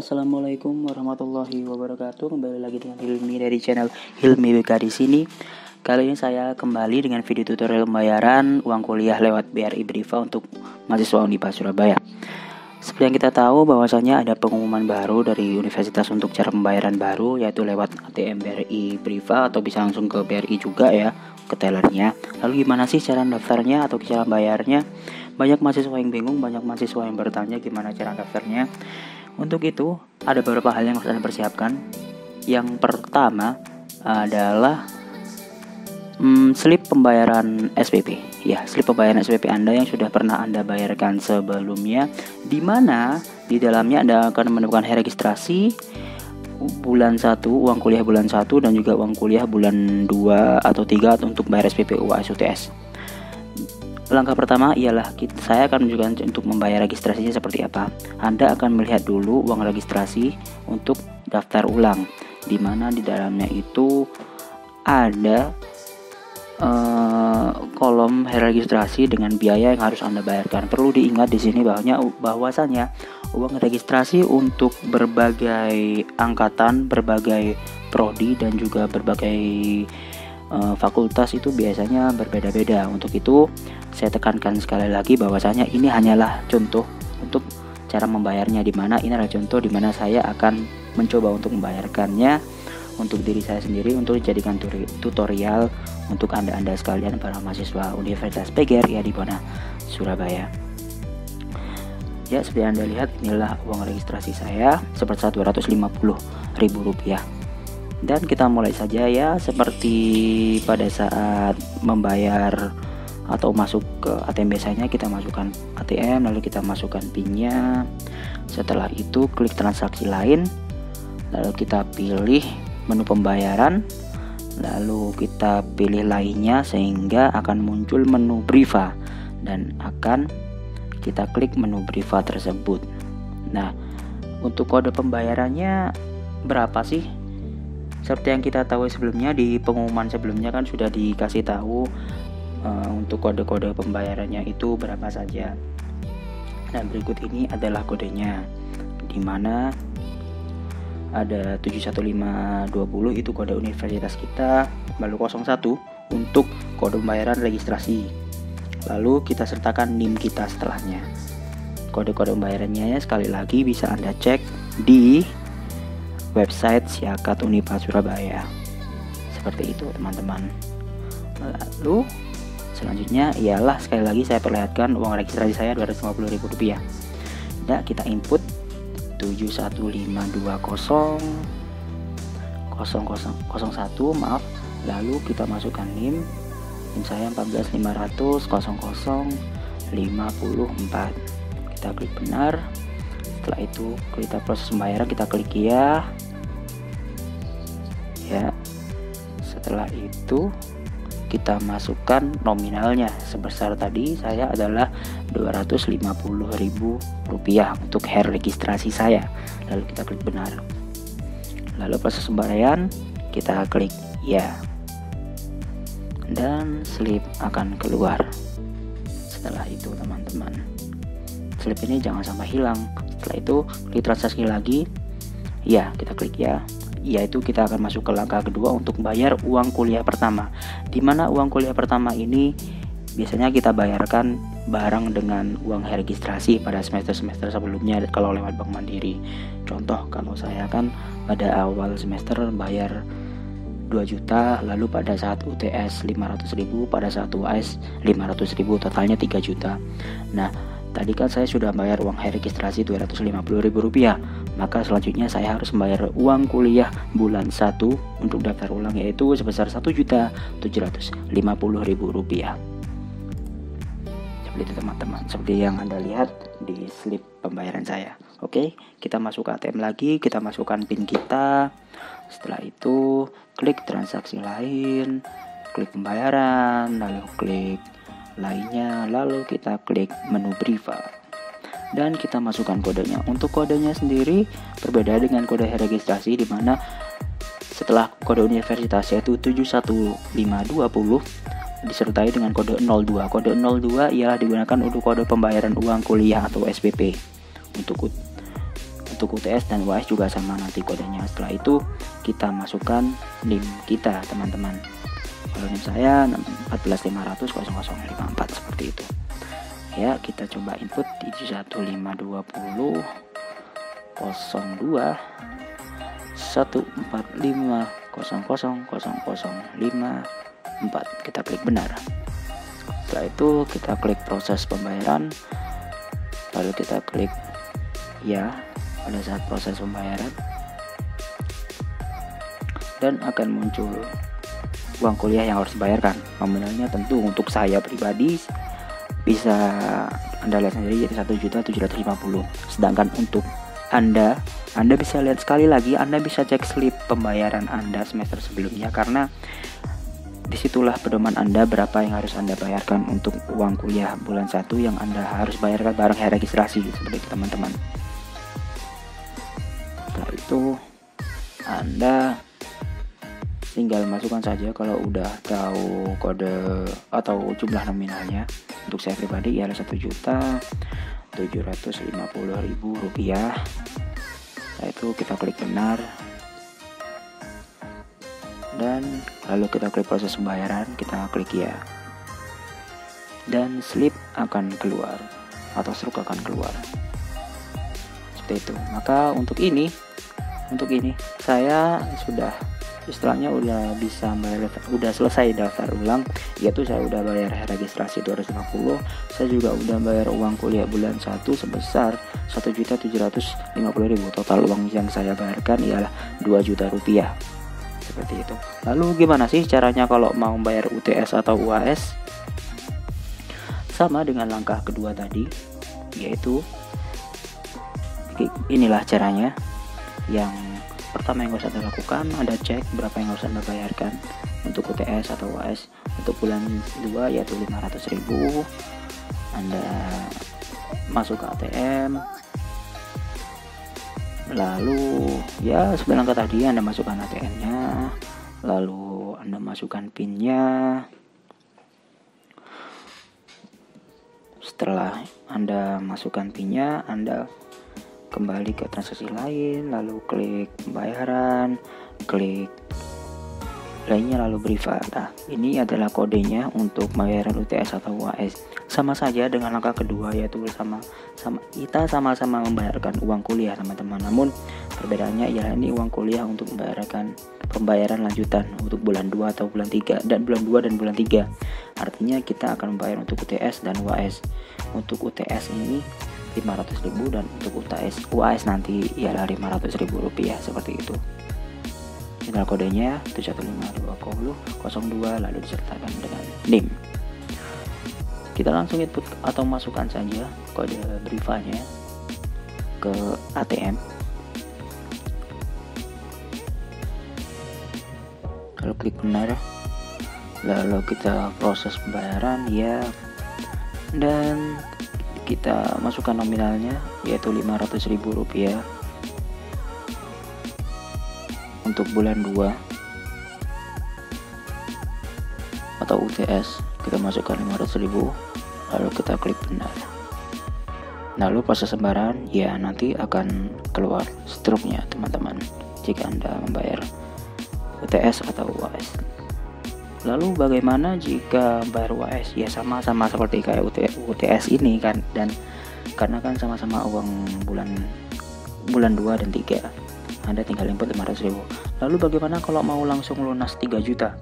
Assalamualaikum warahmatullahi wabarakatuh. Kembali lagi dengan Hilmi dari channel Hilmi BK di sini. Kali ini saya kembali dengan video tutorial pembayaran uang kuliah lewat BRI Briva untuk mahasiswa Unipa Surabaya. Seperti yang kita tahu bahwasanya ada pengumuman baru dari universitas untuk cara pembayaran baru, yaitu lewat ATM BRI Briva atau bisa langsung ke BRI juga ya, ke tellernya. Lalu gimana sih cara daftarnya atau cara bayarnya? Banyak mahasiswa yang bingung, banyak mahasiswa yang bertanya gimana cara daftarnya. Untuk itu, ada beberapa hal yang harus Anda persiapkan. Yang pertama adalah slip pembayaran SPP. Ya, slip pembayaran SPP Anda yang sudah pernah Anda bayarkan sebelumnya, di mana di dalamnya Anda akan menemukan registrasi bulan 1, uang kuliah bulan 1 dan juga uang kuliah bulan 2 atau 3 untuk bayar SPP UAS UTS. Langkah pertama ialah saya akan menunjukkan untuk membayar registrasinya seperti apa. Anda akan melihat dulu uang registrasi untuk daftar ulang, di mana di dalamnya itu ada kolom registrasi dengan biaya yang harus Anda bayarkan. Perlu diingat di sini bahwasanya uang registrasi untuk berbagai angkatan, berbagai prodi dan juga berbagai fakultas itu biasanya berbeda-beda. Untuk itu saya tekankan sekali lagi bahwasanya ini hanyalah contoh untuk cara membayarnya, di mana ini adalah contoh di mana saya akan mencoba untuk membayarkannya untuk diri saya sendiri untuk dijadikan tutorial untuk Anda sekalian para mahasiswa Universitas PGRI di Bona, Surabaya. Ya, seperti Anda lihat inilah uang registrasi saya sebesar Rp250.000. Dan kita mulai saja ya, seperti pada saat membayar atau masuk ke ATM biasanya kita masukkan ATM, lalu kita masukkan PIN-nya. Setelah itu klik transaksi lain, lalu kita pilih menu pembayaran, lalu kita pilih lainnya sehingga akan muncul menu Briva dan akan kita klik menu Briva tersebut. Nah, untuk kode pembayarannya berapa sih? Seperti yang kita tahu sebelumnya, di pengumuman sebelumnya kan sudah dikasih tahu untuk kode-kode pembayarannya itu berapa saja. Dan berikut ini adalah kodenya, dimana ada 71520 itu kode universitas kita, lalu 01 untuk kode pembayaran registrasi, lalu kita sertakan NIM kita setelahnya. Kode-kode pembayarannya sekali lagi bisa Anda cek di website Siakat Unipa Surabaya. Seperti itu teman-teman. Lalu selanjutnya ialah sekali lagi saya perlihatkan uang registrasi saya Rp250.000. Nah, kita input 715200001, maaf. Lalu kita masukkan NIM saya 145000054. Kita klik benar. Setelah itu kita proses pembayaran, kita klik ya. Setelah itu kita masukkan nominalnya sebesar tadi saya adalah Rp250.000 untuk registrasi saya. Lalu kita klik benar. Lalu proses pembayaran kita klik ya, dan slip akan keluar. Setelah itu teman-teman, slip ini jangan sampai hilang. Setelah itu klik transaksi lagi ya, kita klik ya, yaitu kita akan masuk ke langkah kedua untuk bayar uang kuliah pertama, di mana uang kuliah pertama ini biasanya kita bayarkan bareng dengan uang registrasi pada semester-semester sebelumnya kalau lewat Bank Mandiri. Contoh, kalau saya kan pada awal semester bayar 2 juta, lalu pada saat UTS 500.000, pada saat UAS 500.000, totalnya 3 juta. Nah, tadi kan saya sudah bayar uang registrasi Rp250.000, maka selanjutnya saya harus membayar uang kuliah bulan 1 untuk daftar ulang, yaitu sebesar Rp1.750.000. Seperti itu teman-teman, seperti yang Anda lihat di slip pembayaran saya. Oke, kita masuk ke ATM lagi, kita masukkan PIN kita. Setelah itu klik transaksi lain, klik pembayaran, lalu klik lainnya, lalu kita klik menu Briva dan kita masukkan kodenya. Untuk kodenya sendiri berbeda dengan kode registrasi, di mana setelah kode universitas yaitu 71520 disertai dengan kode 02. Kode 02 ialah digunakan untuk kode pembayaran uang kuliah atau SPP. Untuk UTS dan UAS juga sama nanti kodenya. Setelah itu kita masukkan NIM kita, teman-teman. Kalau NIM saya 145000054 seperti itu. Ya, kita coba input 71520 02 145000054. Kita klik benar. Setelah itu kita klik proses pembayaran, lalu kita klik ya pada saat proses pembayaran, dan akan muncul uang kuliah yang harus dibayarkan. Nominalnya tentu untuk saya pribadi bisa Anda lihat sendiri jadi 1.750.000. Sedangkan untuk Anda bisa lihat sekali lagi, Anda bisa cek slip pembayaran Anda semester sebelumnya, karena disitulah pedoman Anda berapa yang harus Anda bayarkan untuk uang kuliah bulan 1 yang Anda harus bayarkan bareng hari registrasi, seperti itu teman-teman. Setelah itu Anda tinggal masukkan saja kalau udah tahu kode atau jumlah nominalnya. Untuk saya pribadi ialah 1.750.000 rupiah. Setelah itu kita klik benar, dan lalu kita klik proses pembayaran, kita klik ya, dan slip akan keluar atau struk akan keluar seperti itu. Maka untuk ini saya sudah istilahnya udah bisa bayar, udah selesai daftar ulang, yaitu saya udah bayar registrasi 250, saya juga udah bayar uang kuliah bulan 1 sebesar 1.750.000. Total uang yang saya bayarkan ialah 2 juta rupiah, seperti itu. Lalu gimana sih caranya kalau mau bayar UTS atau UAS? Sama dengan langkah kedua tadi, yaitu inilah caranya. Yang pertama yang harus Anda lakukan, Anda cek berapa yang harus Anda bayarkan untuk UTS atau UAS. Untuk bulan 2 yaitu 500.000. Anda masuk ke ATM, lalu ya seperti langkah tadi, Anda masukkan ATM-nya, lalu Anda masukkan PIN-nya. Setelah Anda masukkan PIN-nya, Anda kembali ke transaksi lain, lalu klik pembayaran, klik lainnya, lalu Briva. Nah, ini adalah kodenya untuk pembayaran UTS atau UAS. Sama saja dengan langkah kedua, yaitu kita sama-sama membayarkan uang kuliah, teman-teman. Namun perbedaannya ialah ini uang kuliah untuk membayarkan pembayaran lanjutan untuk bulan 2 atau bulan 3 dan bulan 2 dan bulan 3. Artinya kita akan membayar untuk UTS dan UAS. Untuk UTS ini 500.000 dan untuk UAS nanti ialah 500.000 rupiah, seperti itu. Inilah kodenya 7152002, lalu disertakan dengan NIM. Kita langsung input atau masukkan saja kode Brivanya ke ATM. Lalu klik benar, lalu kita proses pembayaran ya, dan kita masukkan nominalnya yaitu 500.000 rupiah untuk bulan 2 atau UTS. Kita masukkan 500.000, lalu kita klik benar. Lalu proses lembaran ya nanti akan keluar struknya, teman-teman, jika Anda membayar UTS atau UAS. Lalu bagaimana jika bayar UAS? Ya sama-sama seperti kayak UTS ini kan, dan karena kan sama-sama uang bulan 2 dan 3, Anda tinggal input 500.000. Lalu bagaimana kalau mau langsung lunas 3 juta?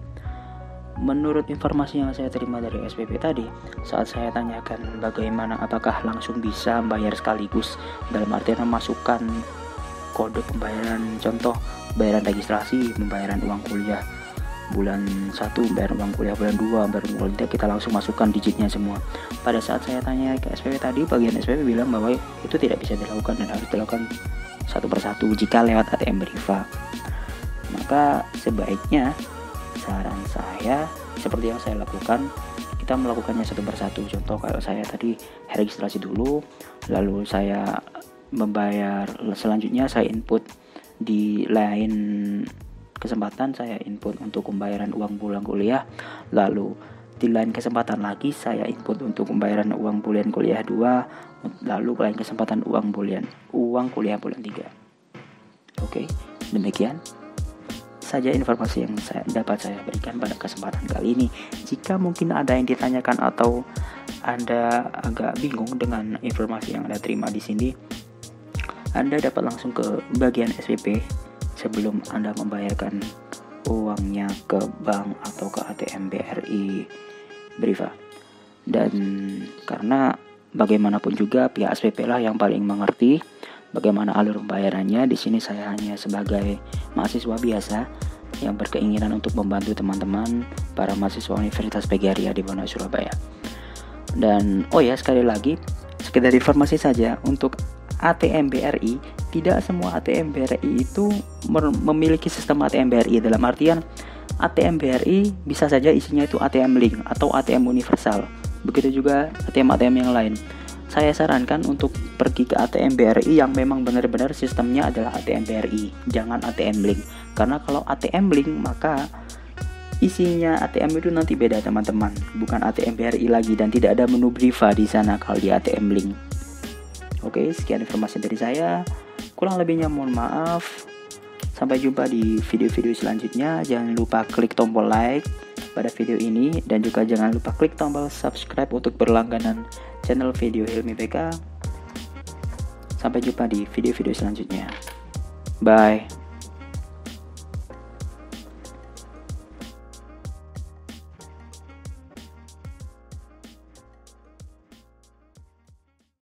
Menurut informasi yang saya terima dari SPP tadi, saat saya tanyakan bagaimana apakah langsung bisa bayar sekaligus, dalam artian memasukkan kode pembayaran, contoh bayaran registrasi, pembayaran uang kuliah bulan 1, bayar uang kuliah bulan 2, bayar uang kuliah, kita langsung masukkan digitnya semua. Pada saat saya tanya ke SPP tadi, bagian SPP bilang bahwa itu tidak bisa dilakukan dan harus dilakukan satu persatu jika lewat ATM Briva. Maka sebaiknya saran saya seperti yang saya lakukan, kita melakukannya satu persatu. Contoh kalau saya tadi registrasi dulu, lalu saya membayar, selanjutnya saya input di lain kesempatan, saya input untuk pembayaran uang bulan kuliah, lalu Di lain kesempatan lagi saya input untuk pembayaran uang bulan kuliah 2, lalu lain kesempatan uang kuliah bulan 3. Oke, demikian saja informasi yang dapat saya berikan pada kesempatan kali ini. Jika mungkin ada yang ditanyakan atau Anda agak bingung dengan informasi yang Anda terima di sini, Anda dapat langsung ke bagian SPP sebelum Anda membayarkan uangnya ke bank atau ke ATM BRI Briva. Dan karena bagaimanapun juga pihak SPP lah yang paling mengerti bagaimana alur pembayarannya. Di sini saya hanya sebagai mahasiswa biasa yang berkeinginan untuk membantu teman-teman para mahasiswa Universitas PGRI Adibono Surabaya. Dan sekali lagi sekedar informasi saja untuk ATM BRI, tidak semua ATM BRI itu memiliki sistem ATM BRI. Dalam artian ATM BRI bisa saja isinya itu ATM Link atau ATM Universal. Begitu juga ATM-ATM yang lain. Saya sarankan untuk pergi ke ATM BRI yang memang benar-benar sistemnya adalah ATM BRI, jangan ATM Link. Karena kalau ATM Link maka isinya ATM itu nanti beda teman-teman, bukan ATM BRI lagi, dan tidak ada menu Briva di sana kalau di ATM Link. Oke, sekian informasi dari saya. Kurang lebihnya mohon maaf. Sampai jumpa di video-video selanjutnya. Jangan lupa klik tombol like pada video ini, dan juga jangan lupa klik tombol subscribe untuk berlangganan channel video Hilmi BK. Sampai jumpa di video-video selanjutnya. Bye.